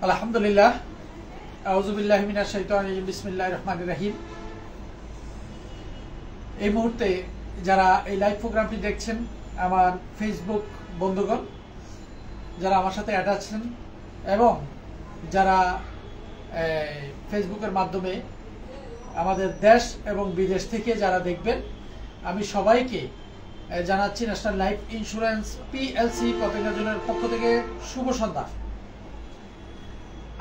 আলহামদুলিল্লাহ, আউযুবিল্লাহি মিনাশ শাইতানির রাজিম, বিসমিল্লাহির রহমানির রহিম। এই মুহূর্তে যারা এই লাইভ প্রোগ্রামটি দেখছেন, আমার ফেসবুক বন্ধুগণ যারা আমার সাথে অ্যাড আছেন এবং যারা ফেসবুকের মাধ্যমে আমাদের দেশ এবং বিদেশ থেকে যারা দেখবেন, আমি সবাইকে জানাচ্ছি national life insurance PLC Patenga জোনের পক্ষ থেকে শুভ সন্ধ্যা।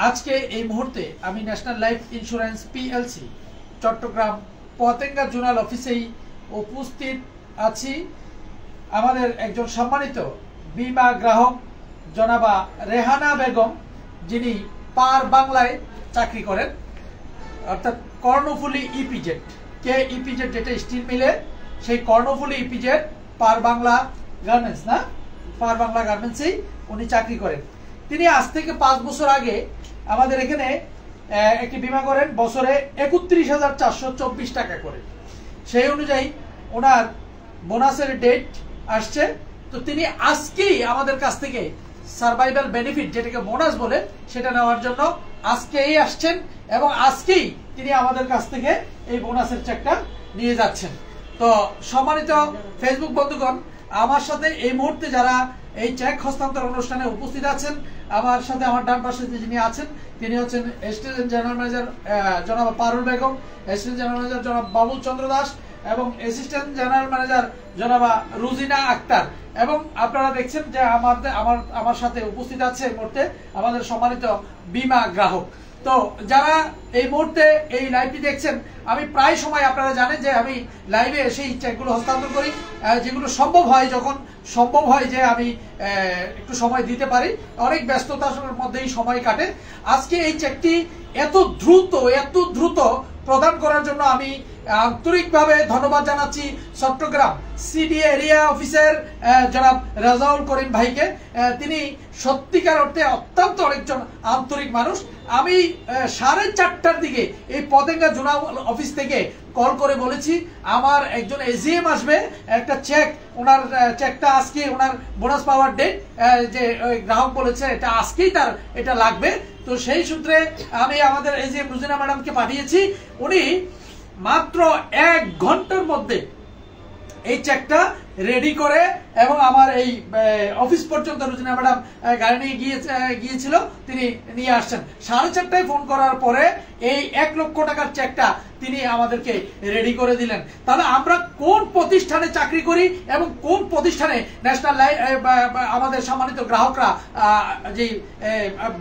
আজকে এই মুহূর্তে আমি national life insurance PLC Chattogram Patenga zonal অফিসেই উপস্থিত আছি। আমাদের একজন সম্মানিত বীমা গ্রাহক জনাবা রেহানা বেগম, যিনি পার বাংলায় চাকরি করেন, অর্থাৎ কর্ণফুলী ইপিজেড, কে ইপিজেড যেটা স্টিল মিলে, সেই কর্ণফুলী ইপিজেড পার বাংলা গার্মেন্টস না, পার বাংলা গার্মেন্টসেই উনি চাকরি করেন। তিনি আজ থেকে 5 বছর আগে আমাদের এখানে একটি বীমা করেন, বছরে 31,424 টাকা করে। সেই অনুযায়ী ওনার বোনাসের ডেট আসছে, তো তিনি আজকেই আমাদের কাছ থেকে সার্ভাইভাল বেনিফিট, যেটাকে বোনাস বলে, সেটা নেওয়ার জন্য আজকেই আসছেন এবং আজকেই তিনি আমাদের কাছ থেকে এই বোনাসের চেকটা নিয়ে যাচ্ছেন। তো সম্মানিত ফেসবুক বন্ধুগণ, আমার সাথে এই মুহূর্তে যারা এই চেক হস্তান্তর অনুষ্ঠানে উপস্থিত আছেন, আমার সাথে আমার ডান পাশে যিনি আছেন তিনি হচ্ছেন অ্যাসিস্ট্যান্ট জেনারেল ম্যানেজার জনাব পারুল বেগম, অ্যাসিস্ট্যান্ট জেনারেল ম্যানেজার জনাব বাবুল চন্দ্র দাস এবং অ্যাসিস্ট্যান্ট জেনারেল ম্যানেজার জনাবা রুজিনা আক্তার। এবং আপনারা দেখছেন যে আমার সাথে উপস্থিত আছে এই মুহূর্তে আমাদের সম্মানিত বীমা গ্রাহক। তো যারা এই মুহূর্তে এই লাইভটি দেখছেন, আমি প্রায় সময়, আপনারা জানেন যে আমি লাইভে এসে এই চেকগুলো হস্তান্তর করি, যেগুলো সম্ভব হয়, যখন সম্ভব হয় যে আমি একটু সময় দিতে পারি, অনেক ব্যস্ততার মধ্যেই সময় কাটে। আজকে এই চেকটি এত দ্রুত প্রদান করার জন্য আমি আন্তরিকভাবে ধন্যবাদ জানাচ্ছি চট্টগ্রাম সিডিএ এরিয়া অফিসের জনাব রাজাউল করিম ভাইকে। তিনি সত্যিকার অর্থে অত্যন্ত অনেকজন আন্তরিক মানুষ। আমি 4:30টার দিকে এই পতেঙ্গা জোনাল অফিস থেকে কল করে বলেছি আমার একজন এজিএম আসবে, একটা চেক, ওনার চেকটা আজকে, ওনার বোনাস পাওয়ার ডেট, যে গ্রাহক বলেছে এটা আজকেই তার এটা লাগবে। তো সেই সূত্রে আমি আমাদের এজিএম রুজিনা ম্যাডামকে পাঠিয়েছি। উনি মাত্র 1 ঘন্টার মধ্যে এই চেকটা রেডি করে এবং আমার এই অফিস পর্যন্ত রুজিনা ম্যাডাম গাড়ি নিয়ে গিয়েছিল, তিনি নিয়ে আসছেন। 4:30টায় ফোন করার পরে এই 1 লক্ষ টাকার চেকটা তিনি আমাদেরকে রেডি করে দিলেন। তাহলে আমরা কোন প্রতিষ্ঠানে চাকরি করি এবং কোন প্রতিষ্ঠানে ন্যাশনাল আমাদের সম্মানিত গ্রাহকরা যে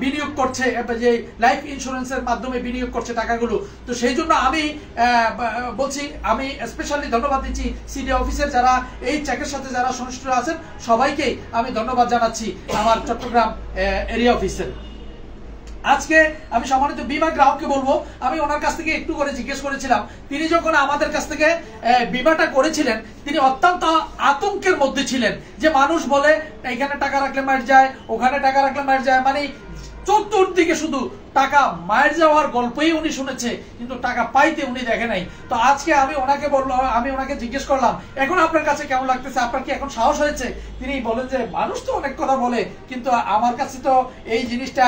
বিনিয়োগ করছে, যে লাইফ ইন্স্যুরেন্সের মাধ্যমে বিনিয়োগ করছে টাকাগুলো। তো সেই জন্য আমি বলছি, আমি স্পেশালি ধন্যবাদ দিচ্ছি সিডি অফিসের যারা এই চেকের সাথে যারা সংশ্লিষ্ট আছেন, সবাইকে আমি ধন্যবাদ জানাচ্ছি আমার চট্টগ্রাম এরিয়া অফিসের। আজকে আমি সম্মানিত বীমা গ্রাহককে বলবো, আমি ওনার কাছ থেকে একটু করে জিজ্ঞেস করেছিলাম, তিনি যখন আমাদের কাছ থেকে বীমাটা করেছিলেন, তিনি অত্যন্ত আতঙ্কের মধ্যে ছিলেন যে মানুষ বলে এখানে টাকা রাখলে মার যায়, ওখানে টাকা রাখলে মার যায়, মানে চতুর্দিকে শুধু টাকা মায়ের যাওয়ার গল্পই উনি শুনেছে, কিন্তু টাকা পাইতে উনি দেখে নাই। তো আজকে আমি ওনাকে জিজ্ঞেস করলাম, এখন আপনার কাছে কেমন লাগতেছে, আপনার কি এখন সাহস হয়েছে? তিনি বলেন যে মানুষ তো অনেক কথা বলে, কিন্তু আমার কাছে তো এই জিনিসটা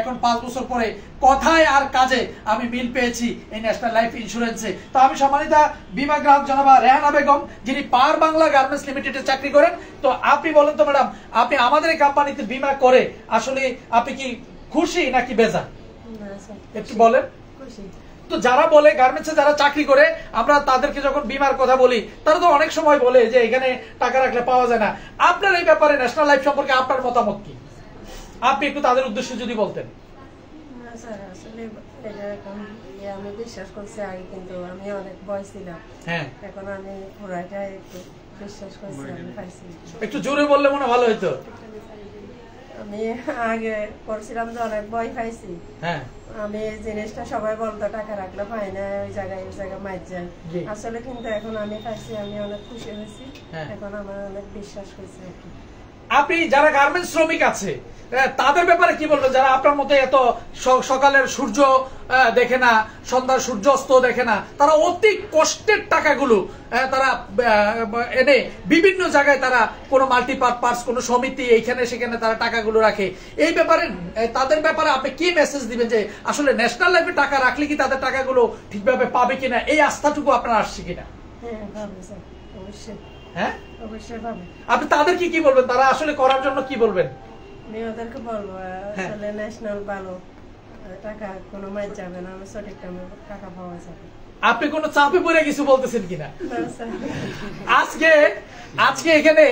এখন 5 বছর পরে কথায় আর কাজে আমি মিল পেয়েছি এই ন্যাশনাল লাইফ ইন্স্যুরেন্সে। তো আমি সম্মানিত বীমা গ্রাহক জনাবা রেহানা বেগম, যিনি পার বাংলা গার্মেন্টস লিমিটেডে চাকরি করেন, তো আপনি বলেন তো ম্যাডাম, আপনি আমাদের এই কোম্পানিতে বীমা করে আসলে আপনি কি খুশি নাকি বেজার, একটু বলেন। তো যারা বলে গার্মেন্টসে যারা চাকরি করে, আমরা তাদেরকে যখন বীমার কথা বলি, তারা তো অনেক সময় বলে যে এখানে টাকা রাখলে পাওয়া যায় না। আপনার এই ব্যাপারে ন্যাশনাল লাইফ সম্পর্কে আপনার মতামত কি, আপনি একটু তাদের উদ্দেশ্যে যদি বলতেন। আমি বিশ্বাস করছি আগে, কিন্তু আমি অনেক ভয় ছিলাম, এখন আমি পুরাটা একটু বিশ্বাস করছি, আমি পাইছি। একটু জোরে বললে মনে ভালো হইতো। আমি আগে করছিলাম যে অনেক ভয় পাইছি, আমি এই জিনিসটা সবাই বলতো টাকা রাখলে পাই না, ওই জায়গায় মার যায়, আসলে কিন্তু এখন আমি পাইছি, আমি অনেক খুশি হয়েছি, এখন আমার অনেক বিশ্বাস হয়েছে। আপনি যারা গার্মেন্টস শ্রমিক আছে তাদের ব্যাপারে কি বলবেন, যারা আপনার মতো এত সকালের সূর্য দেখে না, সন্ধ্যার সূর্যাস্ত দেখে না, তারা অতি কষ্টের টাকাগুলো তারা এনে বিভিন্ন জায়গায় তারা কোনো মাল্টিপারপাস কোনো সমিতি এইখানে সেখানে তারা টাকাগুলো রাখে, এই ব্যাপারে তাদের ব্যাপারে আপনি কি মেসেজ দিবেন যে আসলে ন্যাশনাল লাইফে টাকা রাখলে কি তাদের টাকাগুলো ঠিকভাবে পাবে কিনা, এই আস্থাটুকু আপনার আসছে কিনা? হ্যাঁ, আপনি তাদেরকে কি বলবেন, তারা আসলে করার জন্য কি বলবেন? ওদেরকে বলবো আসলে ন্যাশনাল ভালো, টাকা কোনো মাইজ যাবে না, আমি সঠিক টাইমে টাকা পাওয়া যাবে। আপনি কোন চাপে পড়ে কিছু বলতেছেন কিনা? আজকে এখানে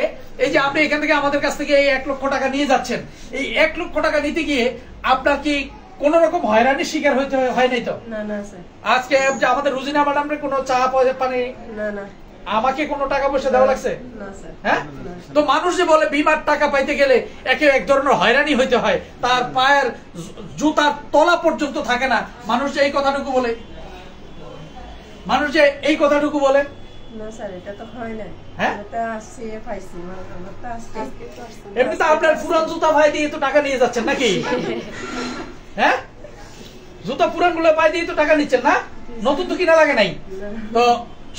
এই যে আপনি এখান থেকে আমাদের কাছ থেকে এই 1 লক্ষ টাকা নিয়ে যাচ্ছেন, এই 1 লক্ষ টাকা নিতে গিয়ে আপনার কি কোন রকম হয়রানির শিকার হইতে হয় নাই তো? না না স্যার। আজকে যে আমাদের রুজিনা ম্যাডামের কোনো চা পানি না না, আমাকে কোনো টাকা পয়সা দেওয়া লাগছে? না স্যার। হ্যাঁ, তো মানুষ যে বলে বিমার টাকা পাইতে গেলে এক ধরনের হয়রানি হইতে হয়, তার পায়ের জুতার তলা পর্যন্ত থাকে না, মানুষ যে এই কথাটুকু বলে, না স্যার, এটা তো হয় না। হ্যাঁ, এটা আসছে পাইছি, আমারটা আসছে। এমনি তো আপনার পুরান জুতা ভাই দিয়ে তো টাকা নিয়ে যাচ্ছেন নাকি? হ্যাঁ, জুতা পুরান গুলো পাই দিয়ে তো টাকা নিচ্ছেন না, নতুন তো কিনা লাগে নাই। তো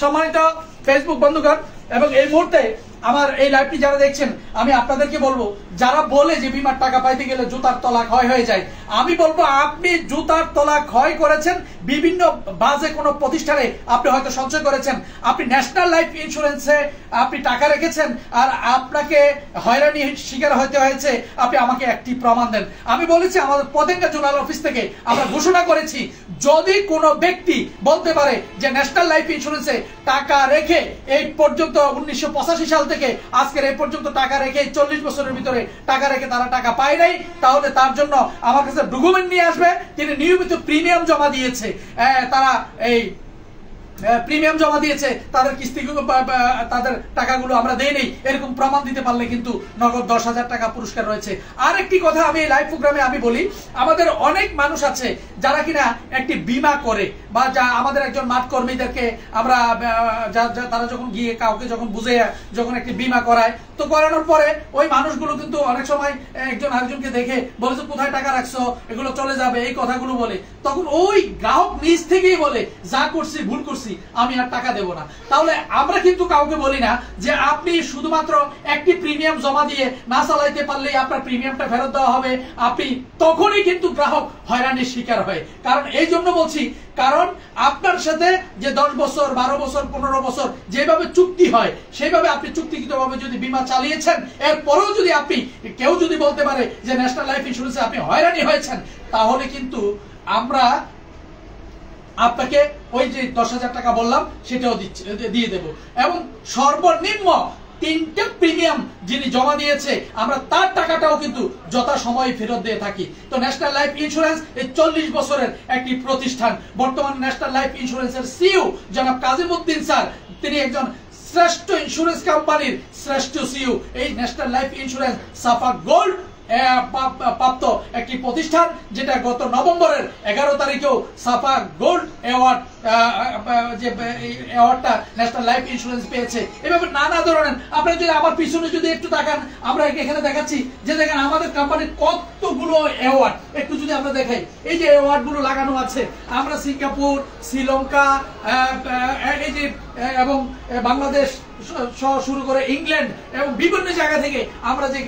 সম্মানিত ফেসবুক বন্ধুগণ, এবং এই মুহূর্তে আমার এই লাইভটি যারা দেখছেন, আমি আপনাদেরকে বলবো, যারা বলে যে বিমার টাকা পাইতে গেলে জুতার তলা ক্ষয় হয়ে যায়, আমি বলবো আপনি জুতার তলা ক্ষয় করেছেন বিভিন্ন বাজে কোনো প্রতিষ্ঠানে, আপনি হয়তো সঞ্চয় করেছেন, আপনি ন্যাশনাল লাইফ ইন্স্যুরেন্সে আপনি টাকা রেখেছেন, আর আপনাকে হয়রানি শিকার হতে হয়েছে, আপনি আমাকে একটি প্রমাণ দেন। আমি বলেছি আমাদের পতেঙ্গা জোনাল অফিস থেকে আমরা ঘোষণা করেছি, যদি কোনো ব্যক্তি বলতে পারে যে ন্যাশনাল লাইফ ইন্স্যুরেন্সে টাকা রেখে এই পর্যন্ত 1985 সাল থেকে আজকের এই পর্যন্ত টাকা রেখে 40 বছরের ভিতরে টাকা রেখে তারা টাকা পায় নাই, তাহলে তার জন্য আমার কাছে ডকুমেন্ট নিয়ে আসবে তিনি নিয়মিত প্রিমিয়াম জমা দিয়েছে, তারা এই প্রিমিয়াম জমা দিয়েছে, তাদের কিস্তিগুলো তাদের টাকাগুলো আমরা দেই নেই, এরকম প্রমাণ দিতে পারলে কিন্তু নগদ 10,000 টাকা পুরস্কার রয়েছে। আর একটি কথা আমি এই লাইভ প্রোগ্রামে আমি বলি, আমাদের অনেক মানুষ আছে যারা কিনা একটি বীমা করে, বা যা আমাদের একজন মাঠ কর্মীদেরকে আমরা তারা যখন গিয়ে কাউকে যখন বুঝে যখন একটি বীমা করায়, তো করানোর পরে ওই মানুষগুলো কিন্তু অনেক সময় একজন আরেকজনকে দেখে বলে যে কোথায় টাকা রাখছো, এগুলো চলে যাবে, এই কথাগুলো বলে, তখন ওই গ্রাহক নিজ থেকেই বলে যা করছি ভুল করছি, আমি আর টাকা দেব না। তাহলে আমরা কিন্তু কাউকে বলি না যে আপনি শুধুমাত্র একটি প্রিমিয়াম জমা দিয়ে না চালাইতে পারলেই আপনার প্রিমিয়ামটা ফেরত দেওয়া হবে, আপনি তখনই কিন্তু গ্রাহক হয়রানির শিকার হয়। কারণ এই জন্য বলছি, কারণ আপনার সাথে যে 10 বছর 12 বছর 15 বছর যেভাবে চুক্তি হয়, সেইভাবে আপনি চুক্তিগতভাবে যদি বীমা চালিয়েছেন, এরপরেও যদি আপনি কেউ যদি বলতে পারে যে ন্যাশনাল লাইফ ইন্স্যুরেন্সে আপনি হয়রানি হয়েছেন, তাহলে কিন্তু আমরা আপনাকে ওই যে 10,000 টাকা বললাম সেটাও দিয়ে দেব, এবং সর্বনিম্ন 3টা প্রিমিয়াম যিনি জমা দিয়েছে আমরা তার টাকাটাও কিন্তু যথাসময়ে ফেরত দিয়ে থাকি। তো ন্যাশনাল লাইফ ইন্স্যুরেন্স এই 40 বছরের একটি প্রতিষ্ঠান। বর্তমান ন্যাশনাল লাইফ ইন্স্যুরেন্সের সিইও জনাব কাজিমউদ্দিন স্যার, তিনি একজন শ্রেষ্ঠ ইন্স্যুরেন্স কোম্পানির শ্রেষ্ঠ সিইও। এই ন্যাশনাল লাইফ ইন্স্যুরেন্স সাফা গোল্ড প্রাপ্ত একটি প্রতিষ্ঠান, যেটা গত নভেম্বরের 11 তারিখেও সাফা গোল্ড অ্যাওয়ার্ড, যে অ্যাওয়ার্ডটা ন্যাশনাল লাইফ ইন্স্যুরেন্স পেয়েছে। এভাবে নানা ধরনের, আপনারা যদি আমার পিছনে যদি একটু তাকান, আমরা এখানে দেখাচ্ছি যে দেখেন আমাদের কোম্পানির কতগুলো অ্যাওয়ার্ড, একটু যদি আমরা দেখাই, এই যে অ্যাওয়ার্ড গুলো লাগানো আছে, আমরা সিঙ্গাপুর, শ্রীলঙ্কা, এই যে এবং বাংলাদেশ শুরু করে ইংল্যান্ড এবং বিভিন্ন জায়গা থেকে আমরা যে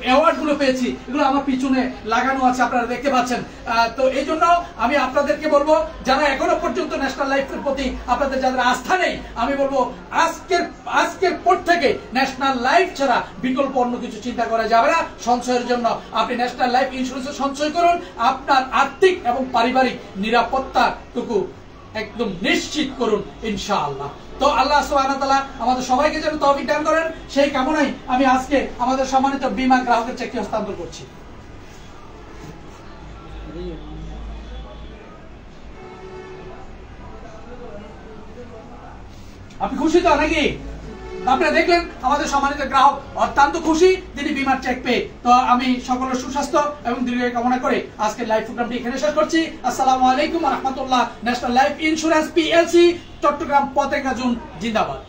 অ্যাওয়ার্ড গুলো পেয়েছি, এগুলো আমার পিছনে লাগানো আছে, আপনারা দেখতে পাচ্ছেন। তো এই জন্য আমি আপনাদেরকে বলবো, যারা এখনো পর্যন্ত ন্যাশনাল লাইফের প্রতি আপনাদের যাদের আস্থা নেই, আমি বলবো আজকের পর থেকে ন্যাশনাল লাইফ ছাড়া বিকল্প অন্য কিছু চিন্তা করা যাবে না। সঞ্চয়ের জন্য আপনি ন্যাশনাল লাইফ ইন্স্যুরেন্সে সঞ্চয় করুন, আপনার আর্থিক এবং পারিবারিক নিরাপত্তাটুকু একদম নিশ্চিত করুন ইনশাআল্লাহ। তো আল্লাহ সুবহানাহু ওয়া তাআলা আমাদের সবাইকে যেন তৌফিক দান করেন, সেই কামনায় আমি আজকে আমাদের সম্মানিত বীমা গ্রাহকের চেকটি হস্তান্তর করছি। আপনি খুশি তো নাকি? আপনারা দেখলেন আমাদের সম্মানিত গ্রাহক অত্যন্ত খুশি, তিনি বীমার চেক পেয়ে। তো আমি সকলের সুস্বাস্থ্য এবং দীর্ঘায়ু কামনা করে আজকের লাইভ প্রোগ্রামটি এখানে শেষ করছি। আসসালামু আলাইকুম ওয়া রাহমাতুল্লাহ। National life insurance PLC, Chattogram Patenga zone, জিন্দাবাদ।